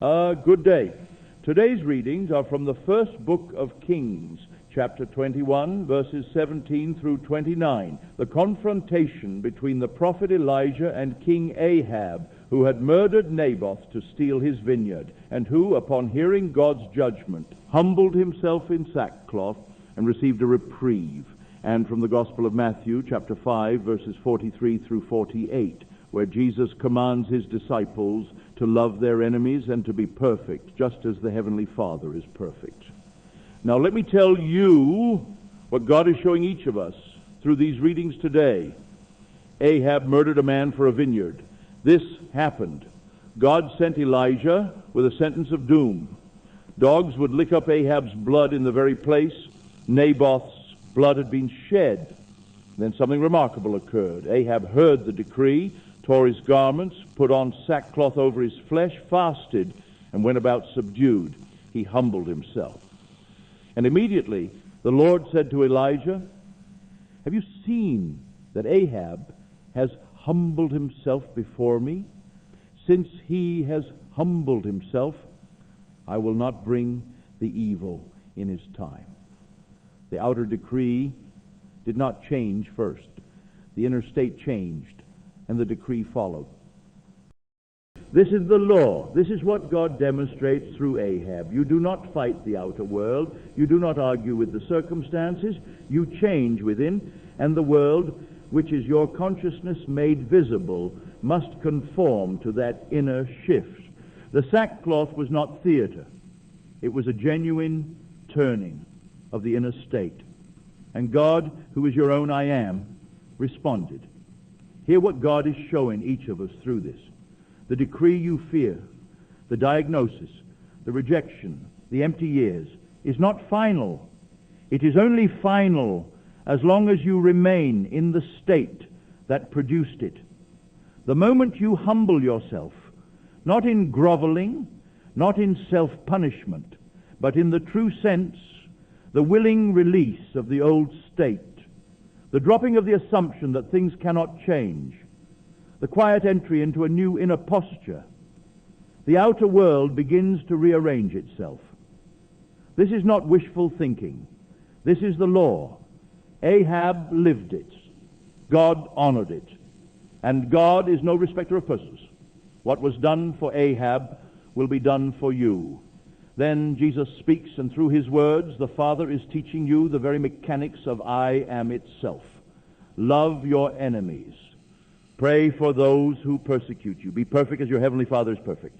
Good day. Today's readings are from the first book of Kings, chapter 21, verses 17 through 29, the confrontation between the prophet Elijah and King Ahab, who had murdered Naboth to steal his vineyard, and who, upon hearing God's judgment, humbled himself in sackcloth and received a reprieve, and from the Gospel of Matthew, chapter 5, verses 43 through 48, where Jesus commands his disciples to love their enemies and to be perfect, just as the Heavenly Father is perfect. Now let me tell you what God is showing each of us through these readings today. Ahab murdered a man for a vineyard. This happened. God sent Elijah with a sentence of doom. Dogs would lick up Ahab's blood in the very place Naboth's blood had been shed. Then something remarkable occurred. Ahab heard the decree, tore his garments, put on sackcloth over his flesh, fasted, and went about subdued. He humbled himself. And immediately the Lord said to Elijah, "Have you seen that Ahab has humbled himself before me? Since he has humbled himself, I will not bring the evil in his time." The outer decree did not change first. The inner state changed, and the decree followed. This is the law. This is what God demonstrates through Ahab. You do not fight the outer world. You do not argue with the circumstances. You change within, and the world, which is your consciousness made visible, must conform to that inner shift. The sackcloth was not theater. It was a genuine turning of the inner state. And God, who is your own I am, responded. Hear what God is showing each of us through this. The decree you fear, the diagnosis, the rejection, the empty years, is not final. It is only final as long as you remain in the state that produced it. The moment you humble yourself, not in groveling, not in self-punishment, but in the true sense, the willing release of the old state, the dropping of the assumption that things cannot change, the quiet entry into a new inner posture, the outer world begins to rearrange itself. This is not wishful thinking. This is the law. Ahab lived it. God honored it. And God is no respecter of persons. What was done for Ahab will be done for you. Then Jesus speaks, and through his words, the Father is teaching you the very mechanics of I am itself. Love your enemies. Pray for those who persecute you. Be perfect as your heavenly Father is perfect.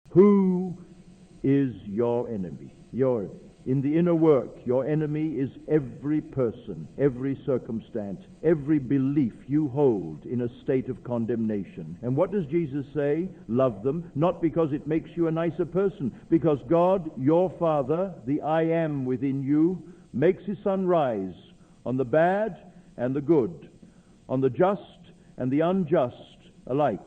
Who is your enemy? In the inner work, your enemy is every person, every circumstance, every belief you hold in a state of condemnation. And what does Jesus say? Love them, not because it makes you a nicer person, because God, your Father, the I am within you, makes his sun rise on the bad and the good, on the just and the unjust alike.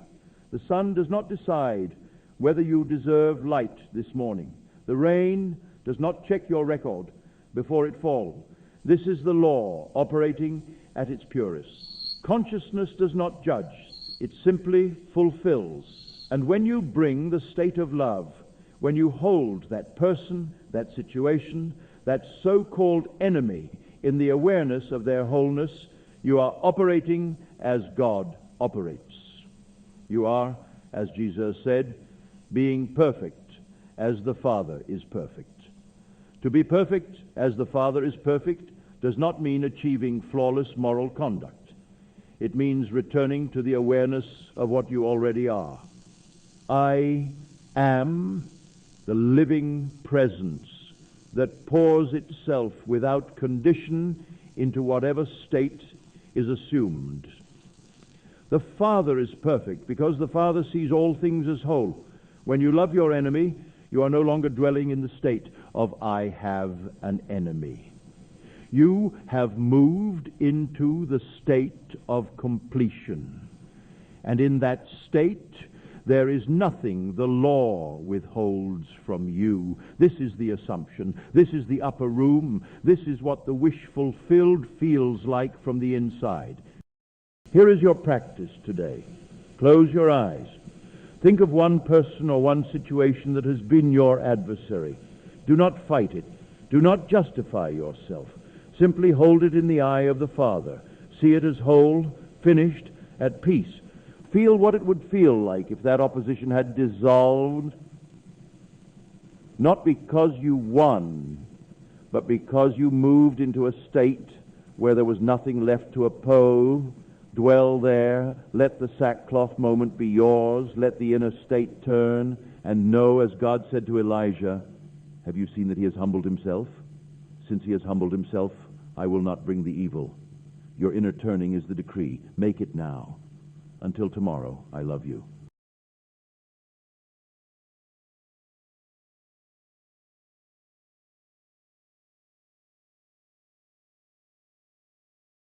The sun does not decide whether you deserve light this morning. The rain does not check your record before it falls. This is the law operating at its purest. Consciousness does not judge. It simply fulfills. And when you bring the state of love, when you hold that person, that situation, that so-called enemy in the awareness of their wholeness, you are operating as God operates. You are, as Jesus said, being perfect as the Father is perfect. To be perfect as the Father is perfect does not mean achieving flawless moral conduct. It means returning to the awareness of what you already are. I am the living presence that pours itself without condition into whatever state is assumed. The Father is perfect because the Father sees all things as whole. When you love your enemy, you are no longer dwelling in the state of I have an enemy. You have moved into the state of completion. And in that state, there is nothing the law withholds from you. This is the assumption. This is the upper room. This is what the wish fulfilled feels like from the inside. Here is your practice today. Close your eyes. Think of one person or one situation that has been your adversary. Do not fight it. Do not justify yourself. Simply hold it in the eye of the Father. See it as whole, finished, at peace. Feel what it would feel like if that opposition had dissolved, not because you won, but because you moved into a state where there was nothing left to oppose. Dwell there. Let the sackcloth moment be yours. Let the inner state turn. And know, as God said to Elijah, have you seen that he has humbled himself? Since he has humbled himself, I will not bring the evil. Your inner turning is the decree. Make it now. Until tomorrow, I love you.